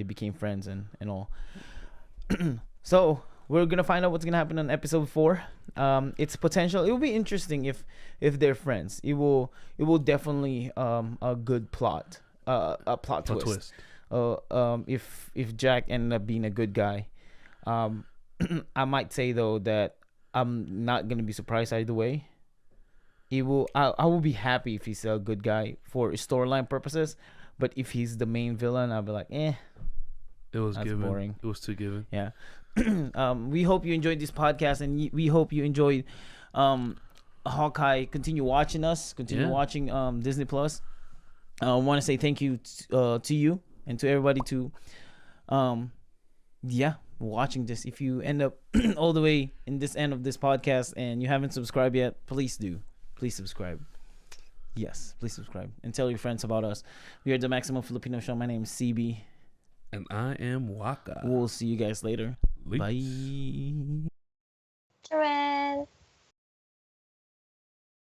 became friends and all. So we're gonna find out what's gonna happen on episode 4. It's potential. It will be interesting if they're friends. It will definitely a good plot. A plot twist. If Jack ended up being a good guy, I might say though that I'm not gonna be surprised either way. I will be happy if he's a good guy for storyline purposes, but if he's the main villain, I'll be like, it was that's given. Boring. It was too given. Yeah. We hope you enjoyed this podcast, and we hope you enjoyed Hawkeye. Continue watching us. Continue watching Disney Plus. I want to say thank you to you and to everybody watching this. If you end up all the way in this end of this podcast and you haven't subscribed yet, please do. Please subscribe. Yes, please subscribe and tell your friends about us. We are the Maximum Filipino Show. My name is CB. And I am Wakka. We'll see you guys later. Bye. Correct.